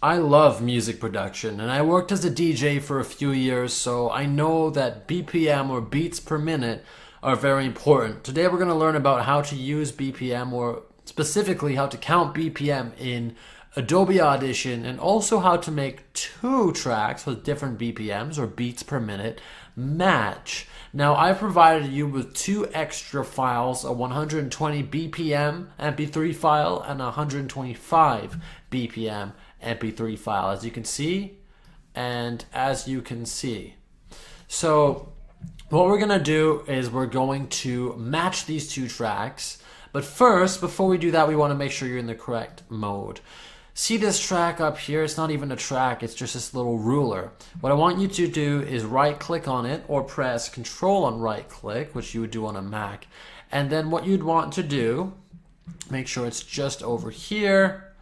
I love music production, and I worked as a DJ for a few years, so I know that BPM or beats per minute are very important. Today we're going to learn about how to use BPM, or specifically how to count BPM in Adobe Audition, and also how to make two tracks with different BPMs or beats per minute match. Now, I've provided you with two extra files, a 120 BPM MP3 file and a 125 BPM MP3 file, as you can see and as you can see. So what we're going to do is we're going to match these two tracks. But first, before we do that, we want to make sure you're in the correct mode. See this track up here? It's not even a track, it's just this little ruler. What I want you to do is right click on it or press Control on right click, which you would do on a Mac. And then what you'd want to do, make sure it's just over here,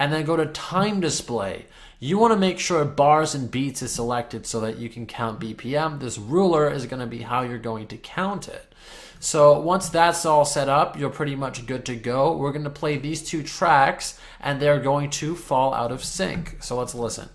and then go to time display. You want to make sure bars and beats is selected so that you can count BPM. This ruler is going to be how you're going to count it. So once that's all set up, you're pretty much good to go. We're going to play these two tracks and they're going to fall out of sync. So let's listen.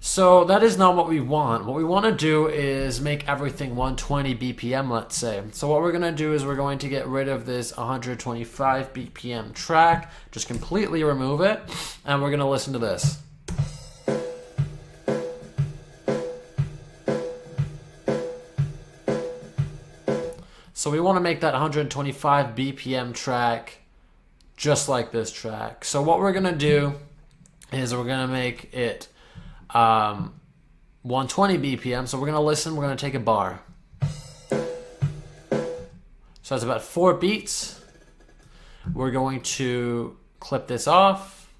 So that is not what we want. What we want to do is make everything 120 BPM, let's say. So what we're going to do is we're going to get rid of this 125 BPM track, just completely remove it, and we're going to listen to this. So we want to make that 125 BPM track just like this track. So what we're going to do is we're going to make it 120 BPM. So we're going to listen, we're going to take a bar. So that's about 4 beats. We're going to clip this off,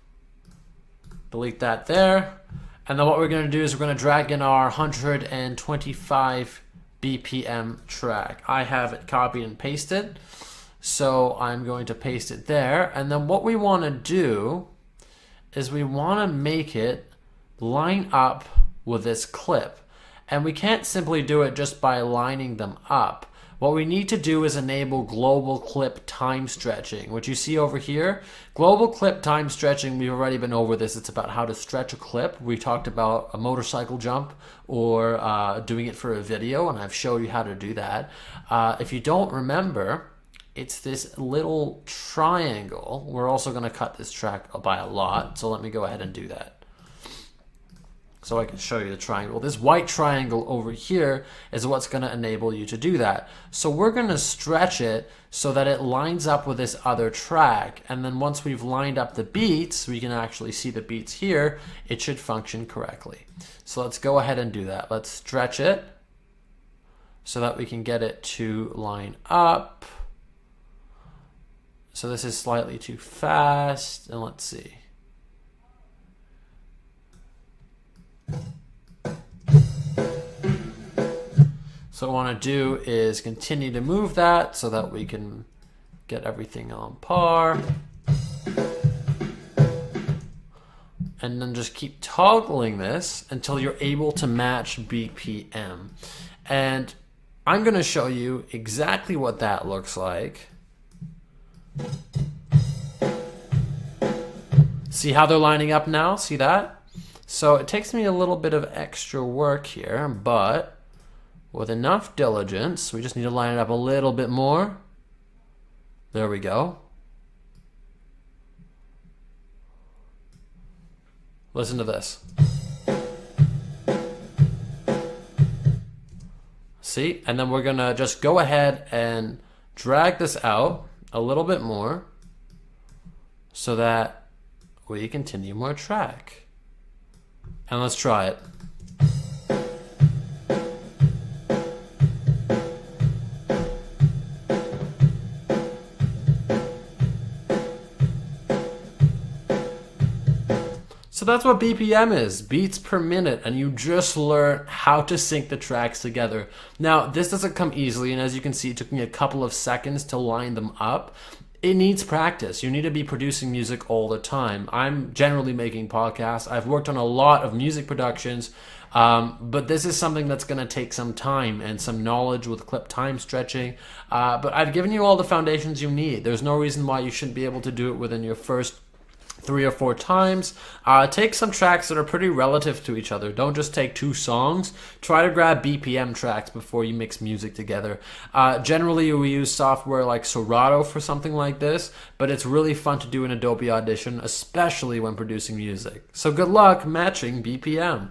delete that there. And then what we're going to do is we're going to drag in our 125 BPM track. I have it copied and pasted, so I'm going to paste it there. And then what we want to do is we want to make it line up with this clip. And we can't simply do it just by lining them up. What we need to do is enable global clip time stretching, which you see over here. Global clip time stretching, we've already been over this. It's about how to stretch a clip. We talked about a motorcycle jump or doing it for a video, and I've shown you how to do that. If you don't remember, it's this little triangle. We're also going to cut this track by a lot, so let me go ahead and do that. So I can show you the triangle. This white triangle over here is what's going to enable you to do that. So we're going to stretch it so that it lines up with this other track. And then once we've lined up the beats, we can actually see the beats here. It should function correctly. So let's go ahead and do that. Let's stretch it so that we can get it to line up. So this is slightly too fast. And let's see. So what I want to do is continue to move that so that we can get everything on par. And then just keep toggling this until you're able to match BPM. And I'm going to show you exactly what that looks like. See how they're lining up now? See that? So it takes me a little bit of extra work here, but with enough diligence, we just need to line it up a little bit more. There we go. Listen to this. See? And then we're going to just go ahead and drag this out a little bit more so that we continue more track. And let's try it. So that's what BPM is, beats per minute, and you just learned how to sync the tracks together. Now, this doesn't come easily, and as you can see, it took me a couple of seconds to line them up. It needs practice. You need to be producing music all the time. I'm generally making podcasts. I've worked on a lot of music productions, But this is something that's going to take some time and some knowledge with clip time stretching. But I've given you all the foundations you need. There's no reason why you shouldn't be able to do it within your first 3 or 4 times. Take some tracks that are pretty relative to each other. Don't just take 2 songs. Try to grab BPM tracks before you mix music together. Generally, we use software like Serato for something like this, but it's really fun to do in Adobe Audition, especially when producing music. So good luck matching BPM.